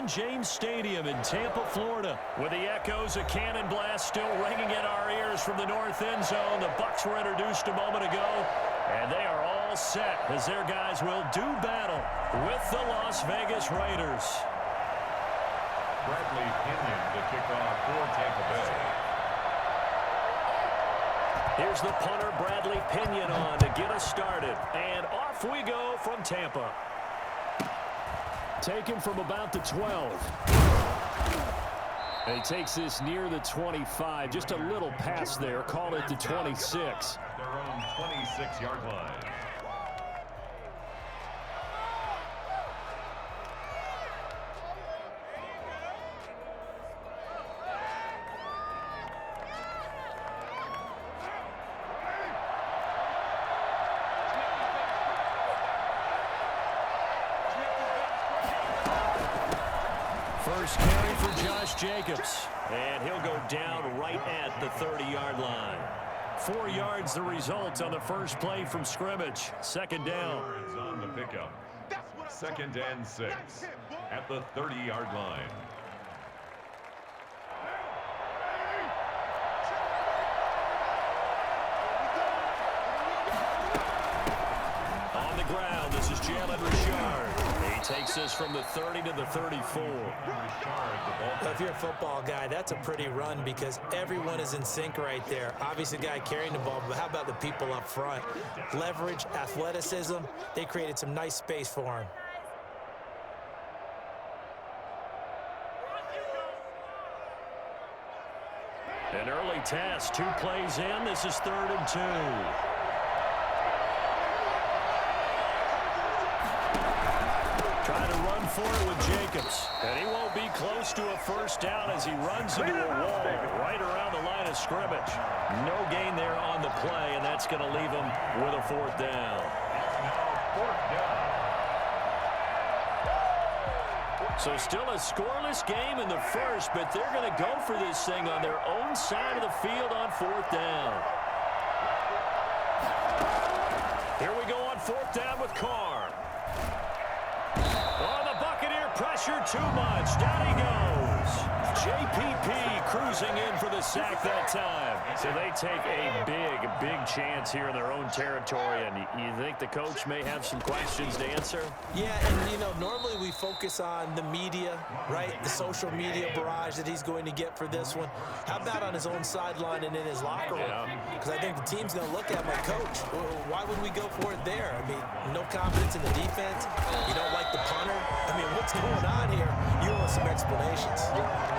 Raymond James Stadium in Tampa, Florida. With the echoes of cannon blast still ringing in our ears from the north end zone, the Bucs were introduced a moment ago, and they are all set as their guys will do battle with the Las Vegas Raiders. Bradley Pinion to kick off for Tampa Bay. Here's the punter, Bradley Pinion, on to get us started. And off we go from Tampa. Taken from about the 12. And he takes this near the 25. Just a little pass there. Call it the 26. Their own 26-yard line. First carry for Josh Jacobs. And he'll go down right at the 30-yard line. 4 yards the result on the first play from scrimmage. Second down. On the pickup. 2nd and 6 at the 30-yard line. On the ground, this is Jalen Richard. He takes this from the 30 to the 34. If you're a football guy, that's a pretty run because everyone is in sync right there. Obviously, the guy carrying the ball, but how about the people up front? Leverage, athleticism, they created some nice space for him. An early test, 2 plays in. This is 3rd and 2. Trying to run for it with Jacobs. And he won't be close to a first down as he runs into a wall right around the line of scrimmage. No gain there on the play, and that's going to leave him with a 4th down. So still a scoreless game in the first, but they're going to go for this thing on their own side of the field on 4th down. Here we go on 4th down with Carr. Oh, the Buccaneer pressure too much. Down he goes. JPP cruising in for the sack that time. So they take a big chance here in their own territory. And you think the coach may have some questions to answer? Yeah, and, you know, normally we focus on the media, right? The social media barrage that he's going to get for this one. How about on his own sideline and in his locker room? Because I think the team's going to look at my coach. Why would we go for it there? I mean, no confidence in the defense. You don't like the punter. I mean, what's going on here? You want some explanations.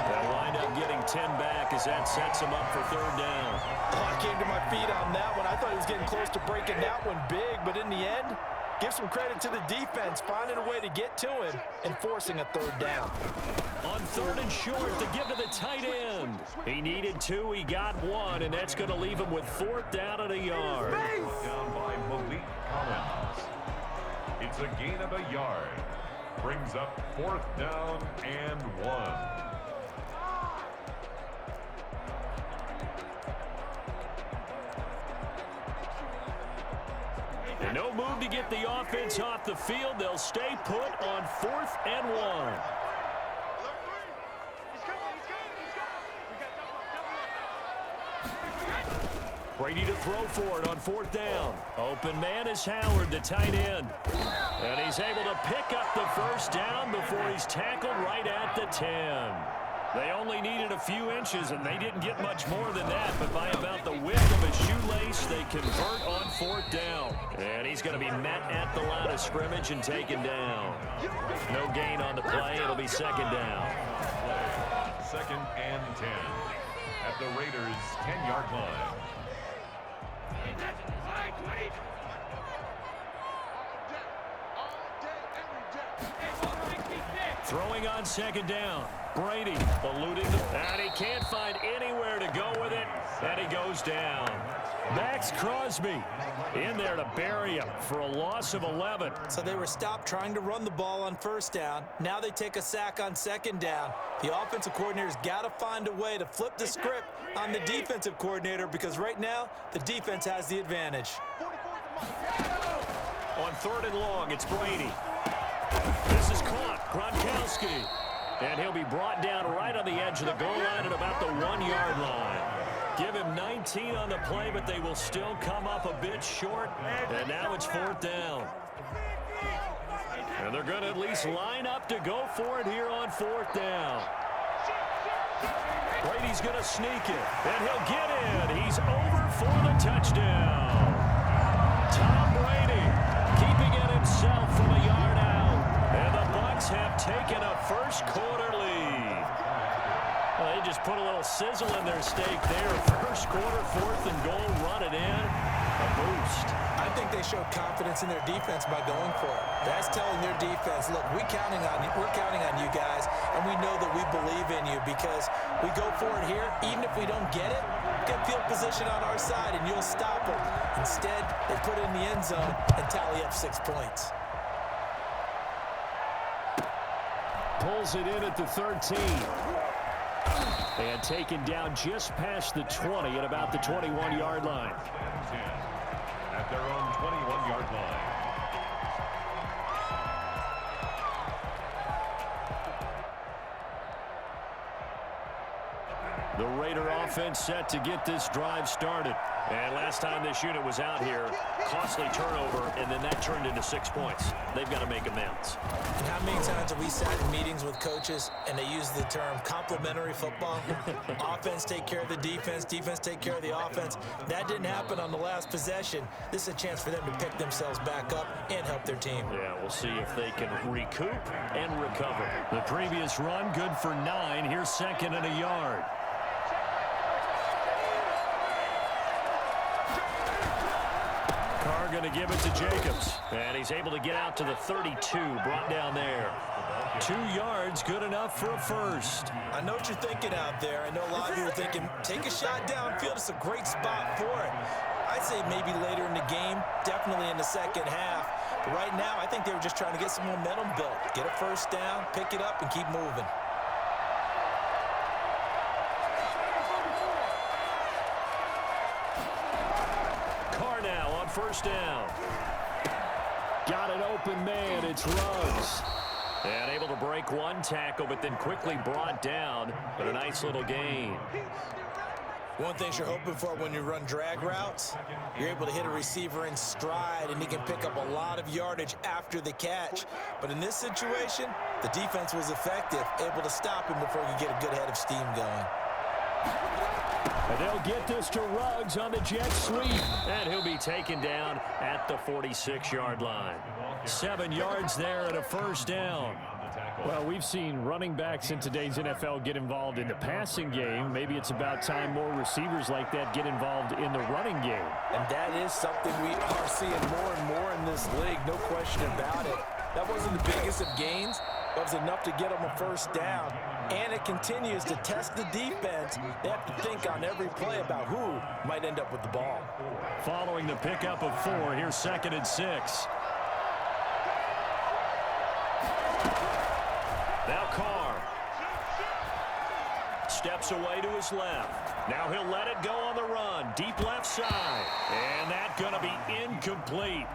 They'll wind up getting 10 back as that sets him up for 3rd down. Oh, I came to my feet on that one. I thought he was getting close to breaking that one big, but in the end, give some credit to the defense, finding a way to get to him and forcing a 3rd down. On 3rd and short to give to the tight end. He needed 2, he got 1, and that's going to leave him with 4th down and a yard. Down by Malik Collins. It's a gain of a yard. Brings up 4th down and 1. And no move to get the offense off the field. They'll stay put on 4th and 1. Brady to throw for it on 4th down. Open man is Howard, the tight end. And he's able to pick up the first down before he's tackled right at the 10. They only needed a few inches, and they didn't get much more than that. But by about the width of a shoelace, they convert on 4th down. And he's going to be met at the line of scrimmage and taken down. No gain on the play. It'll be 2nd down. 2nd and 10 at the Raiders' 10-yard line. Throwing on 2nd down. Brady eluding and he can't find anywhere to go with it, and he goes down. Max Crosby in there to bury him for a loss of 11. So they were stopped trying to run the ball on 1st down. Now they take a sack on 2nd down. The offensive coordinator's got to find a way to flip the script on the defensive coordinator because right now the defense has the advantage. On 3rd and long, it's Brady. This is caught. Gronkowski. And he'll be brought down right on the edge of the goal line at about the 1-yard line. Give him 19 on the play, but they will still come up a bit short. And now it's 4th down. And they're going to at least line up to go for it here on 4th down. Brady's going to sneak it, and he'll get in. He's over for the touchdown. Tom Brady keeping it himself from a yard out. And the Bucs have taken a first-quarter lead. Well, they just put a little sizzle in their steak there. First quarter, 4th and goal, run it in. A boost. I think they showed confidence in their defense by going for it. That's telling their defense, look, we're counting on you guys, and we know that we believe in you because we go for it here. Even if we don't get it, get field position on our side, and you'll stop them. Instead, they put it in the end zone and tally up 6 points. Pulls it in at the 13. And taken down just past the 20 at about the 21-yard line. At their own 21-yard line. The Raider offense set to get this drive started. And last time this unit was out here, costly turnover, and then that turned into 6 points. They've got to make amends. And how many times have we sat in meetings with coaches and they use the term complementary football? Offense take care of the defense, defense take care of the offense. That didn't happen on the last possession. This is a chance for them to pick themselves back up and help their team. Yeah, we'll see if they can recoup and recover. The previous run, good for 9. Here's 2nd and a yard. Carr going to give it to Jacobs. And he's able to get out to the 32, brought down there. 2 yards, good enough for a first. I know what you're thinking out there. I know a lot of you are thinking, take a shot downfield. It's a great spot for it. I'd say maybe later in the game, definitely in the second half. But right now, I think they were just trying to get some momentum built. Get a first down, pick it up, and keep moving. First down. Got an open man. It's Ruggs. And able to break one tackle, but then quickly brought down. But a nice little gain. One thing you're hoping for when you run drag routes, you're able to hit a receiver in stride, and he can pick up a lot of yardage after the catch. But in this situation, the defense was effective, able to stop him before he could get a good head of steam going. And they'll get this to Ruggs on the jet sweep. And he'll be taken down at the 46-yard line. 7 yards there and a first down. Well, we've seen running backs in today's NFL get involved in the passing game. Maybe it's about time more receivers like that get involved in the running game. And that is something we are seeing more and more in this league, no question about it. That wasn't the biggest of gains, but it was enough to get them a first down. And it continues to test the defense. They have to think on every play about who might end up with the ball. Following the pickup of 4, here's 2nd and 6. Now Carr steps away to his left. Now he'll let it go on the run. Deep left side. And that's going to be incomplete.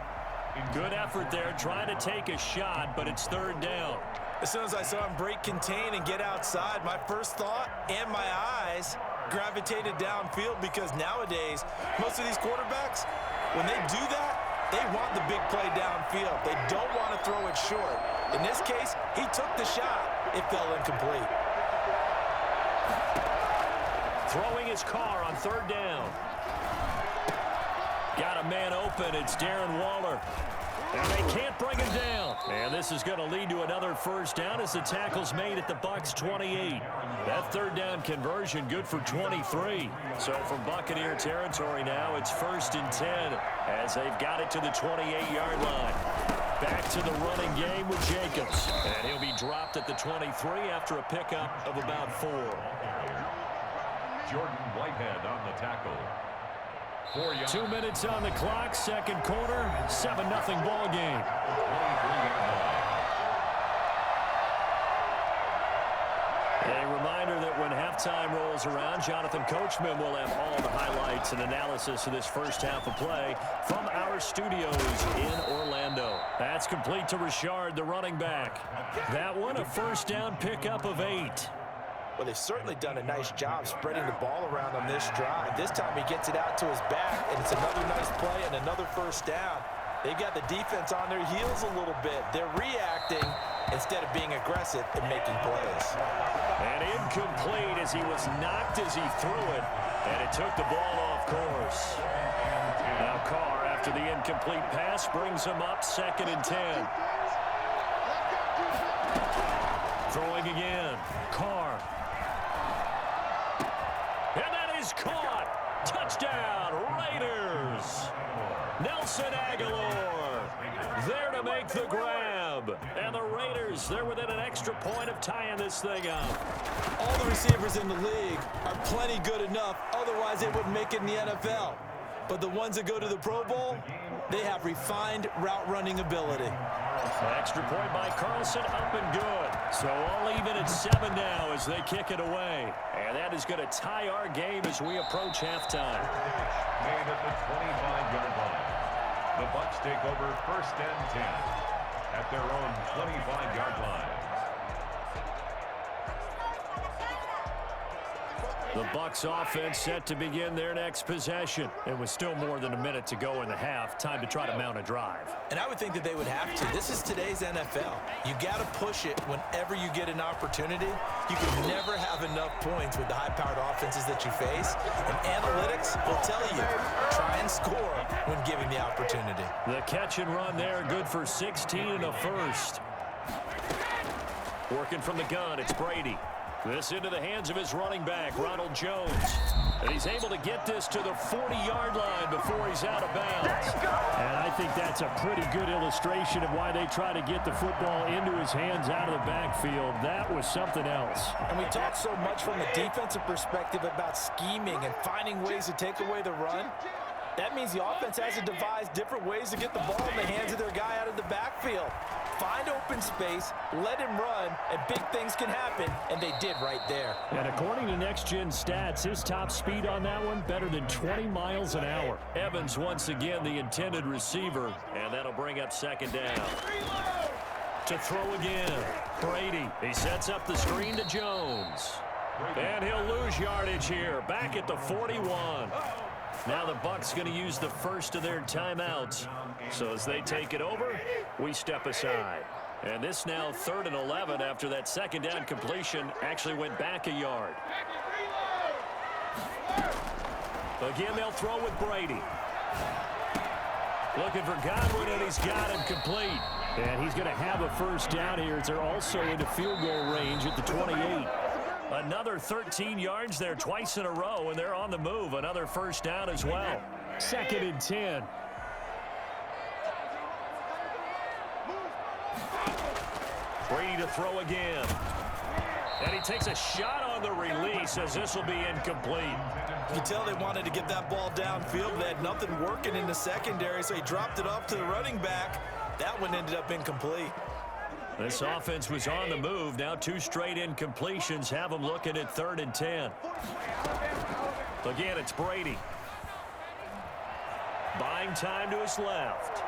Good effort there, trying to take a shot, but it's 3rd down. As soon as I saw him break contain and get outside, my first thought and my eyes gravitated downfield, because nowadays, most of these quarterbacks, when they do that, they want the big play downfield. They don't want to throw it short. In this case, he took the shot. It fell incomplete. Throwing his Carr on 3rd down. Got a man open. It's Darren Waller. And they can't bring him down. And this is going to lead to another first down as the tackle's made at the Bucs 28. That 3rd down conversion good for 23. So from Buccaneer territory now, it's 1st and 10 as they've got it to the 28-yard line. Back to the running game with Jacobs. And he'll be dropped at the 23 after a pickup of about 4. Jordan Whitehead on the tackle. 4 yards. 2 minutes on the clock, 2nd quarter, 7-0 ball game. A reminder that when halftime rolls around, Jonathan Coachman will have all the highlights and analysis of this first half of play from our studios in Orlando. That's complete to Richard, the running back. That one, a first down pickup of 8. Well, they've certainly done a nice job spreading the ball around on this drive. This time he gets it out to his back, and it's another nice play and another first down. They've got the defense on their heels a little bit. They're reacting instead of being aggressive and making plays. And incomplete as he was knocked as he threw it, and it took the ball off course. Now Carr, after the incomplete pass, brings him up 2nd and 10. Throwing again. Carr. And that is caught. Touchdown, Raiders. Nelson Aguilar there to make the grab. And the Raiders, they're within an extra point of tying this thing up. All the receivers in the league are plenty good enough. Otherwise, they wouldn't make it in the NFL. But the ones that go to the Pro Bowl, they have refined route running ability. Extra point by Carlson, up and good. So all even at 7 now as they kick it away. And that is going to tie our game as we approach halftime. Made at the 25-yard line. The Bucs take over 1st and 10 at their own 25-yard line. The Bucs offense set to begin their next possession. And with still more than a minute to go in the half, time to try to mount a drive. And I would think that they would have to. This is today's NFL. You got to push it whenever you get an opportunity. You can never have enough points with the high-powered offenses that you face. And analytics will tell you, try and score when given the opportunity. The catch and run there, good for 16 and a first. Working from the gun, it's Brady. This into the hands of his running back, Ronald Jones. And he's able to get this to the 40-yard line before he's out of bounds. And I think that's a pretty good illustration of why they try to get the football into his hands out of the backfield. That was something else. And we talk so much from a defensive perspective about scheming and finding ways to take away the run. That means the offense has to devise different ways to get the ball in the hands of their guy out of the backfield. Find open space, let him run, and big things can happen, and they did right there. And according to Next Gen Stats, his top speed on that one, better than 20 miles an hour. Evans once again the intended receiver, and that'll bring up 2nd down. To throw again, Brady. He sets up the screen to Jones. And he'll lose yardage here, back at the 41. Now the Bucs going to use the first of their timeouts. So as they take it over, we step aside. And this now 3rd and 11 after that 2nd down completion actually went back a yard. Again, they'll throw with Brady. Looking for Godwin, and he's got him complete. And he's going to have a first down here as they're also into field goal range at the 28. Another 13 yards there twice in a row, and they're on the move. Another first down as well. 2nd and 10. Brady to throw again. And he takes a shot on the release as this will be incomplete. You can tell they wanted to get that ball downfield, but they had nothing working in the secondary, so he dropped it off to the running back. That one ended up incomplete. This offense was on the move. Now 2 straight incompletions have them looking at 3rd and 10. Again, it's Brady. Buying time to his left.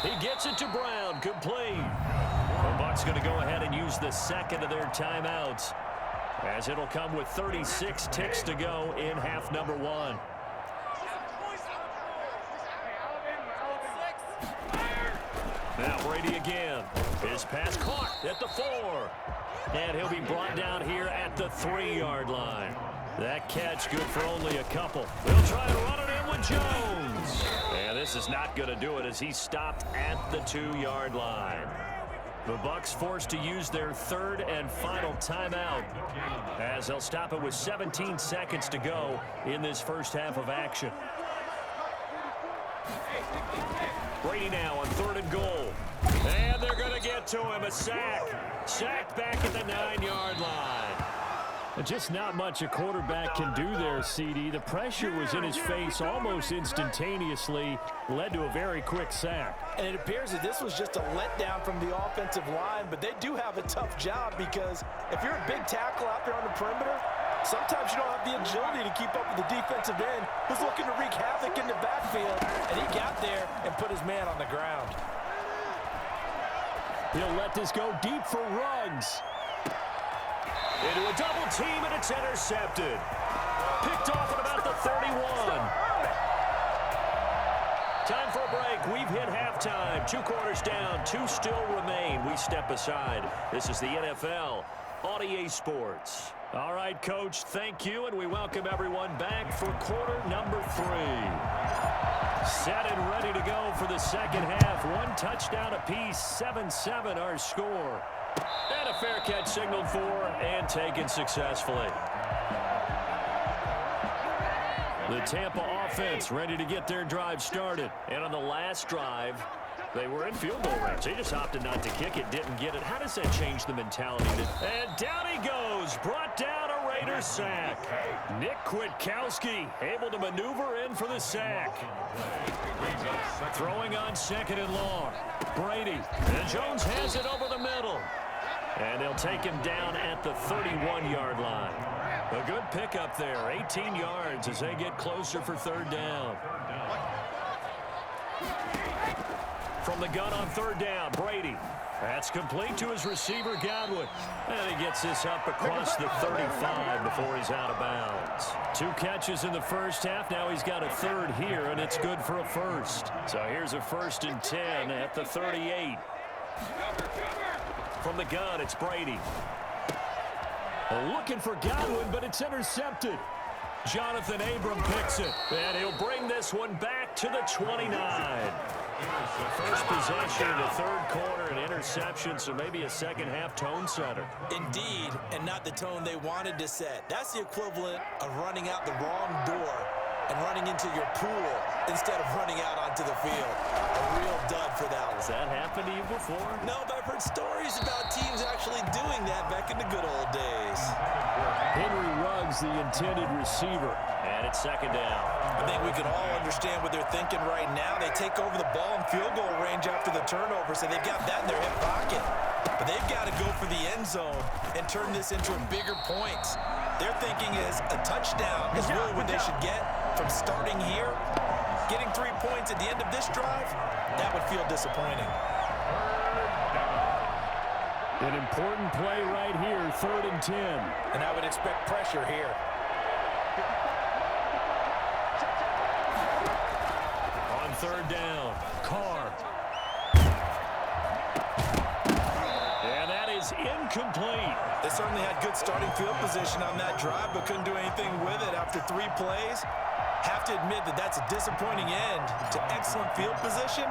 He gets it to Brown, complete. The Bucs going to go ahead and use the 2nd of their timeouts, as it'll come with 36 ticks to go in half number 1. Now Brady again. His pass caught at the 4. And he'll be brought down here at the 3-yard line. That catch good for only a couple. They'll try to run it in with Jones. And this is not going to do it as he's stopped at the 2-yard line. The Bucs forced to use their 3rd and final timeout, as they'll stop it with 17 seconds to go in this first half of action. Brady now on 3rd and goal. And they're going to get to him. A sack. Sacked back at the 9-yard line. Just not much a quarterback can do there, CD. The pressure was in his face almost instantaneously, led to a very quick sack. And it appears that this was just a letdown from the offensive line, but they do have a tough job because if you're a big tackle out there on the perimeter, sometimes you don't have the agility to keep up with the defensive end who's looking to wreak havoc in the backfield, and he got there and put his man on the ground. He'll let this go deep for Ruggs. Into a double team, and it's intercepted. Picked off at about the 31. Time for a break. We've hit halftime. 2 quarters down. 2 still remain. We step aside. This is the NFL on EA Sports. All right, Coach, thank you, and we welcome everyone back for quarter number 3. Set and ready to go for the second half. 1 touchdown apiece, 7-7 our score. And a fair catch signaled for and taken successfully. The Tampa offense ready to get their drive started. And on the last drive, they were in field goal range. They just opted not to kick it, didn't get it. How does that change the mentality? And down he goes, brought down a Raiders sack. Nick Kwiatkowski able to maneuver in for the sack. Throwing on 2nd and long. Brady. And Jones has it over the middle. And they'll take him down at the 31-yard line. A good pickup there, 18 yards as they get closer for 3rd down. From the gun on 3rd down, Brady. That's complete to his receiver, Godwin. And he gets this up across the 35 before he's out of bounds. 2 catches in the first half. Now he's got a 3rd here, and it's good for a 1st. So here's a 1st and 10 at the 38. From the gun, it's Brady. Looking for Godwin, but it's intercepted. Jonathan Abram picks it, and he'll bring this one back to the 29. First possession in the 3rd quarter, an interception, so maybe a second half tone setter. Indeed, and not the tone they wanted to set. That's the equivalent of running out the wrong door and running into your pool instead of running out onto the field. A real dud for that one. Has that happened to you before? No, but I've heard stories about teams actually doing that back in the good old days. Henry Ruggs, the intended receiver. And it's 2nd down. I think we can all understand what they're thinking right now. They take over the ball in field goal range after the turnover, so they've got that in their hip pocket. But they've got to go for the end zone and turn this into bigger points. Their thinking is a touchdown is really what they should get from starting here. Getting 3 points at the end of this drive, that would feel disappointing. An important play right here, 3rd and 10. And I would expect pressure here. On 3rd down, Carr. And that is incomplete. They certainly had good starting field position on that drive, but couldn't do anything with it after 3 plays. Have to admit that that's a disappointing end to excellent field position.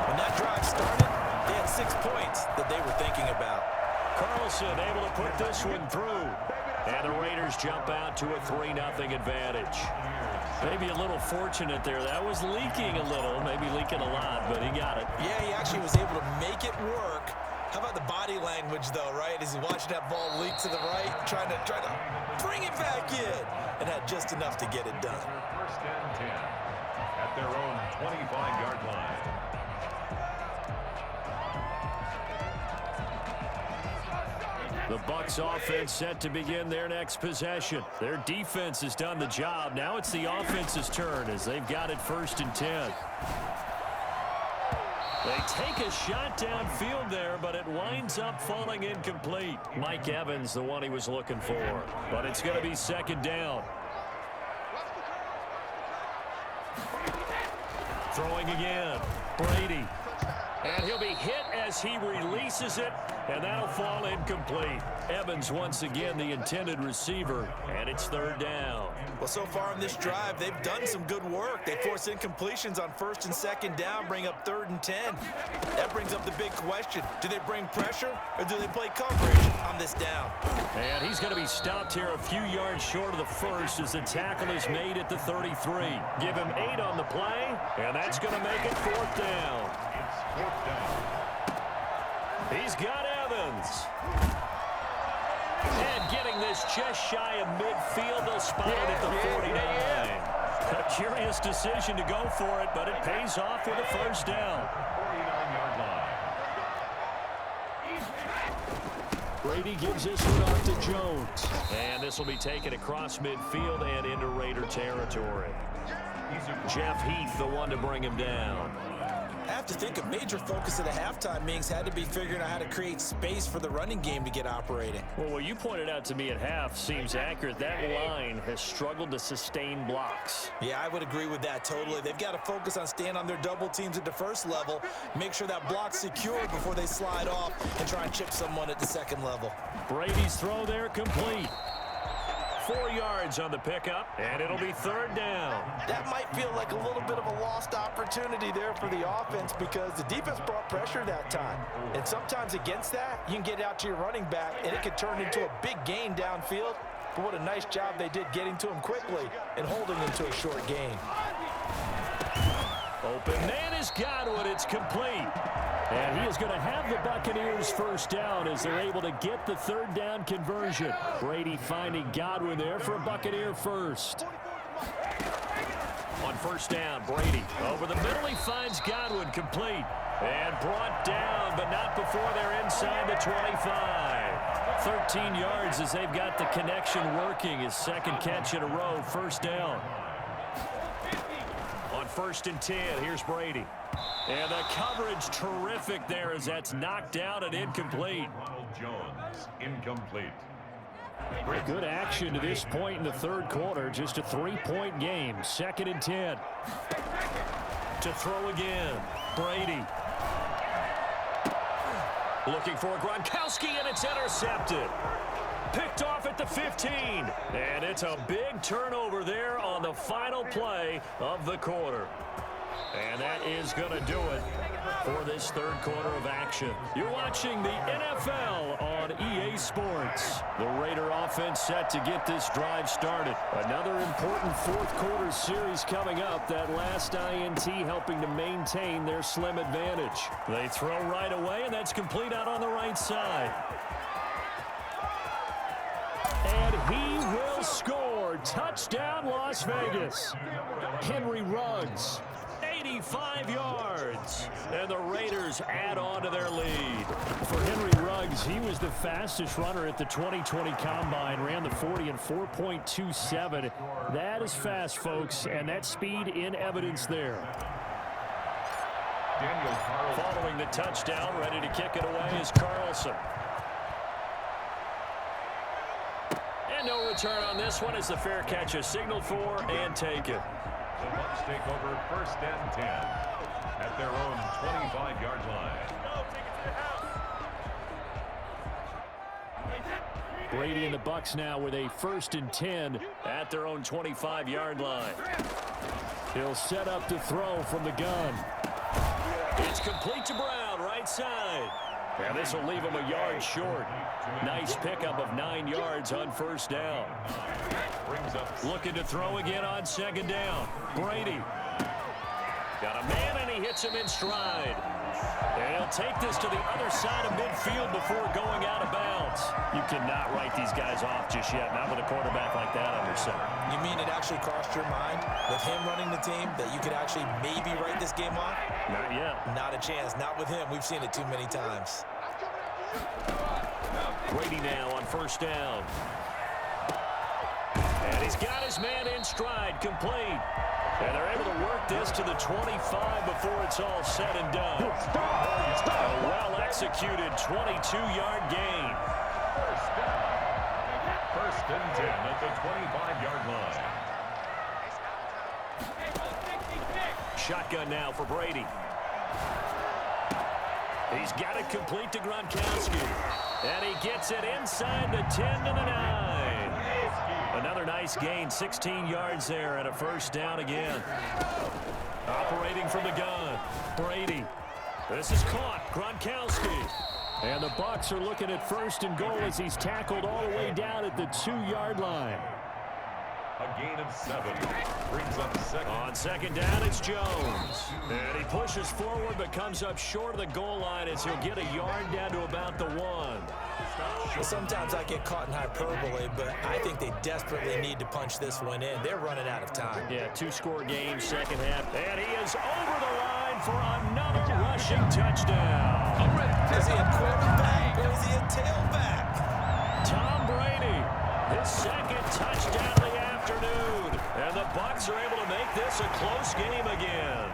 When that drive started, they had 6 points that they were thinking about. Carlson able to put this one through. And the Raiders jump out to a 3-0 advantage. Maybe a little fortunate there. That was leaking a little, maybe leaking a lot, but he got it. Yeah, he actually was able to make it work. How about the body language, though, right? As he watched that ball leak to the right, trying to bring it back in, and had just enough to get it done. 1st and 10 at their own 25-yard line. The Bucs offense set to begin their next possession. Their defense has done the job. Now it's the offense's turn as they've got it 1st and 10. They take a shot downfield there, but it winds up falling incomplete. Mike Evans, the one he was looking for. But it's going to be 2nd down. Throwing again. Brady. And he'll be hit as he releases it, and that'll fall incomplete. Evans once again the intended receiver, and it's 3rd down. Well, so far in this drive, they've done some good work. They force incompletions on 1st and 2nd down, bring up 3rd and 10. That brings up the big question. Do they bring pressure, or do they play coverage on this down? And he's going to be stopped here a few yards short of the 1st as the tackle is made at the 33. Give him 8 on the play, and that's going to make it 4th down. It's 4th down. He's got Evans. And getting this just shy of midfield, they'll spot it at the 49. A curious decision to go for it, but it pays off with a first down. 49-yard line. Brady gives this one off to Jones. And this will be taken across midfield and into Raider territory. Jeff Heath, the one to bring him down. I have to think a major focus of the halftime meetings had to be figuring out how to create space for the running game to get operating. Well, what you pointed out to me at half seems accurate. That line has struggled to sustain blocks. Yeah, I would agree with that totally. They've got to focus on staying on their double teams at the first level, make sure that block's secure before they slide off and try and chip someone at the second level. Brady's throw there complete. 4 yards on the pickup, and it'll be third down. That might feel like a little bit of a lost opportunity there for the offense because the defense brought pressure that time. And sometimes against that, you can get out to your running back, and it could turn into a big gain downfield. But what a nice job they did getting to him quickly and holding him to a short gain. Open man is Godwin. It's complete. And he is going to have the Buccaneers first down as they're able to get the third down conversion. Brady finding Godwin there for a Buccaneer first. On first down, Brady over the middle. He finds Godwin complete. And brought down, but not before they're inside the 25. 13 yards as they've got the connection working. His second catch in a row, first down. On 1st and 10, here's Brady. And the coverage terrific there as that's knocked down and incomplete. Ronald Jones, incomplete. Good action to this point in the third quarter. Just a 3-point game. 2nd and 10. To throw again, Brady. Looking for Gronkowski, and it's intercepted. Picked off at the 15. And it's a big turnover there on the final play of the quarter. And that is going to do it for this third quarter of action. You're watching the NFL on EA Sports. The Raider offense set to get this drive started. Another important fourth quarter series coming up. That last INT helping to maintain their slim advantage. They throw right away, and that's complete out on the right side. And he will score. Touchdown, Las Vegas. Henry Ruggs. 85 yards, and the Raiders add on to their lead. For Henry Ruggs, he was the fastest runner at the 2020 Combine, ran the 40 in 4.27. That is fast, folks, and that speed in evidence there. Daniel Carlson. Following the touchdown, ready to kick it away is Carlson. And no return on this one as the fair catch is signaled for and taken. The Bucs take over 1st and 10 at their own 25-yard line. Brady and the Bucs now with a 1st and 10 at their own 25-yard line. He'll set up to throw from the gun. It's complete to Brown, right side. And this will leave him a yard short. Nice pickup of 9 yards on first down. Looking to throw again on 2nd down. Brady. Got a man, and he hits him in stride. And he'll take this to the other side of midfield before going out of bounds. You cannot write these guys off just yet, not with a quarterback like that under center. You mean it actually crossed your mind with him running the team that you could actually maybe write this game off? Not yet. Not a chance. Not with him. We've seen it too many times. Brady now on first down. And he's got his man in stride, complete. And they're able to work this to the 25 before it's all said and done. A well-executed 22-yard gain. First and 10 at the 25-yard line. Shotgun now for Brady. He's got it complete to Gronkowski. And he gets it inside the 10 to the 9. Another nice gain, 16 yards there, and a first down again. Operating from the gun, Brady. This is caught, Gronkowski. And the Bucs are looking at 1st and goal as he's tackled all the way down at the 2-yard line. A gain of 7 brings up 2nd. On 2nd down, it's Jones. And he pushes forward but comes up short of the goal line as he'll get a yard down to about the 1. Well, sometimes I get caught in hyperbole, but I think they desperately need to punch this one in. They're running out of time. Yeah, two-score game, second half. And he is over the line for another rushing touchdown. Is he a quarterback or is he a tailback? Tom Brady, his second touchdown of the afternoon. And the Bucs are able to make this a close game again.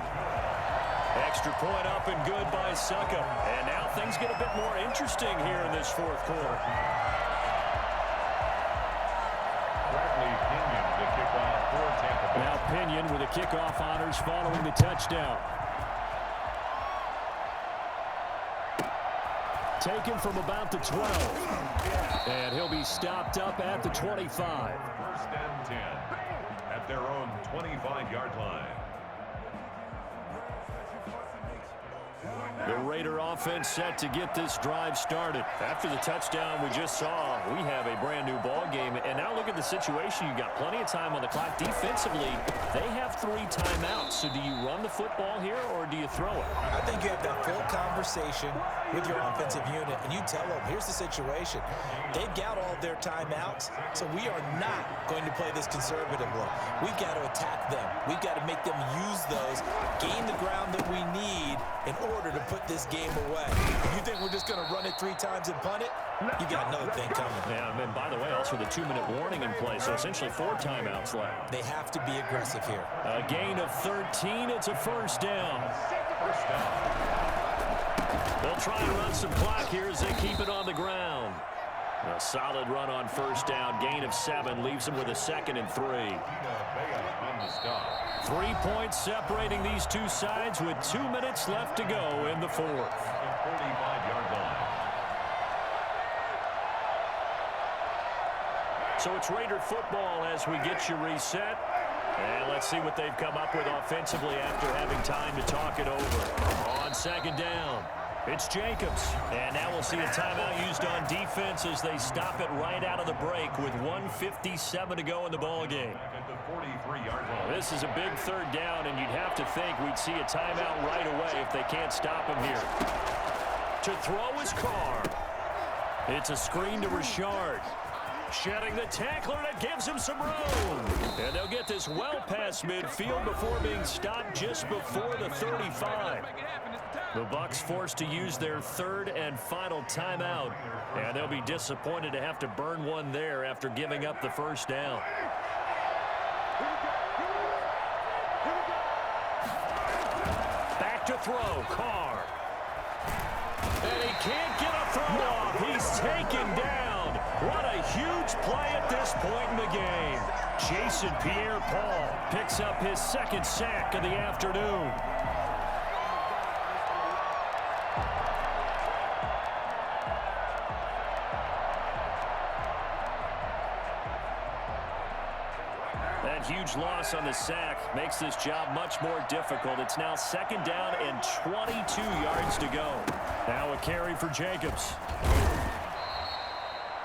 Extra point up and good by Suckup. And now things get a bit more interesting here in this fourth quarter. Bradley Pinion to kick off for Tampa Bay. Now Pinion with the kickoff honors following the touchdown. Taken from about the 12. And he'll be stopped up at the 25. First and 10 at their own 25-yard line. The Raider offense set to get this drive started. After the touchdown we just saw, we have a brand new ball game. And now look at the situation. You've got plenty of time on the clock. Defensively, they have 3 timeouts. So do you run the football here or do you throw it? I think you have that full conversation with your offensive unit, and you tell them, here's the situation. They've got all their timeouts, so we are not going to play this conservatively. We've got to attack them. We've got to make them use those, gain the ground that we need in order to put this game away. You think we're just going to run it 3 times and punt it? You got another thing coming. Yeah, and by the way, also the 2-minute warning in play, so essentially 4 timeouts left. They have to be aggressive here. A gain of 13. It's a first down. First down. They'll try and run some clock here as they keep it on the ground. A solid run on first down. Gain of 7 leaves them with a 2nd and 3. On the stop. 3 points separating these two sides with 2 minutes left to go in the fourth. 45-yard line. So it's Raider football as we get you reset. And let's see what they've come up with offensively after having time to talk it over. On second down, it's Jacobs. And now we'll see a timeout used on defense as they stop it right out of the break with 1:57 to go in the ballgame. At the 43-yard line. This is a big third down, and you'd have to think we'd see a timeout right away if they can't stop him here. To throw is Carr. It's a screen to Richard. Shedding the tackler, that gives him some room. And they'll get this well past midfield before being stopped just before the 35. The Bucs forced to use their third and final timeout. And they'll be disappointed to have to burn one there after giving up the first down. Back to throw, Carr. And he can't get a throw off. He's taken down. What a huge play at this point in the game. Jason Pierre-Paul picks up his 2nd sack of the afternoon. That huge loss on the sack makes this job much more difficult. It's now 2nd down and 22 yards to go. Now a carry for Jacobs.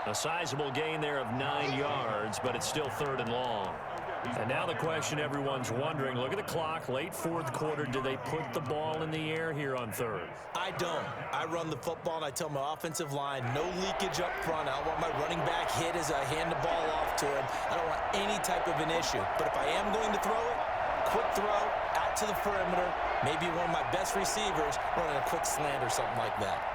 A sizable gain there of 9 yards, but it's still 3rd and long. And now the question everyone's wondering, look at the clock, late fourth quarter, do they put the ball in the air here on 3rd? I don't. I run the football, and I tell my offensive line, no leakage up front. I don't want my running back hit as I hand the ball off to him. I don't want any type of an issue. But if I am going to throw it, quick throw, out to the perimeter, maybe one of my best receivers running a quick slant or something like that.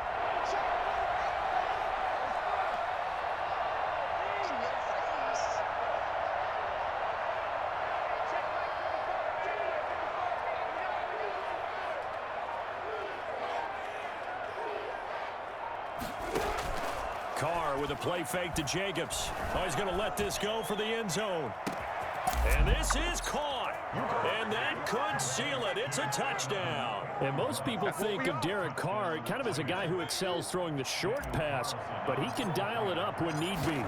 Carr with a play fake to Jacobs. Oh, he's going to let this go for the end zone. And this is caught. And that could seal it. It's a touchdown. And most people think of Derek Carr kind of as a guy who excels throwing the short pass, but he can dial it up when need be.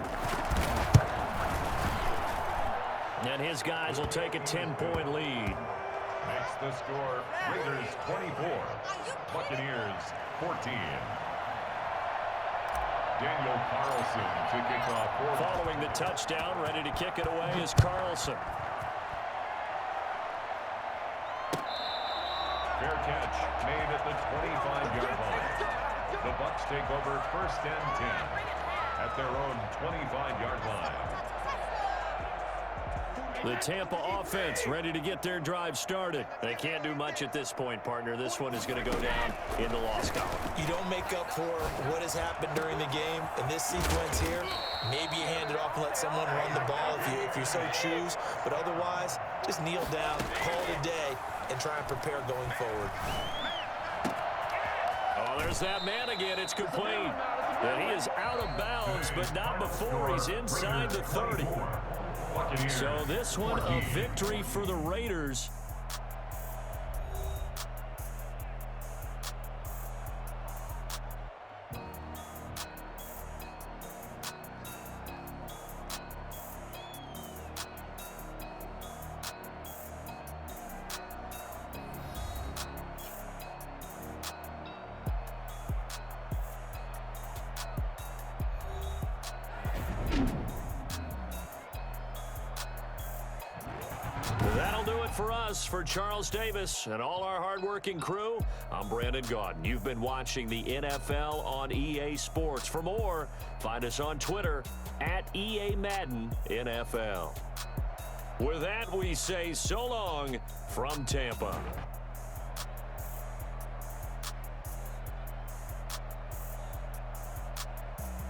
And his guys will take a 10-point lead. Makes the score Raiders 24, Buccaneers 14. Daniel Carlson to kick off. Following the touchdown, ready to kick it away is Carlson. Fair catch made at the 25-yard line. The Bucs take over 1st and 10 at their own 25-yard line. The Tampa offense ready to get their drive started. They can't do much at this point, partner. This one is going to go down in the loss column. You don't make up for what has happened during the game. In this sequence here, maybe you hand it off and let someone run the ball if you so choose. But otherwise, just kneel down, call it a day, and try and prepare going forward. Oh, there's that man again. It's complete. And he is out of bounds, but not before he's inside the 30. So this one, a victory for the Raiders. That'll do it for us. For Charles Davis and all our hardworking crew, I'm Brandon Gaudin. You've been watching the NFL on EA Sports. For more, find us on Twitter at EA Madden NFL. With that, we say so long from Tampa.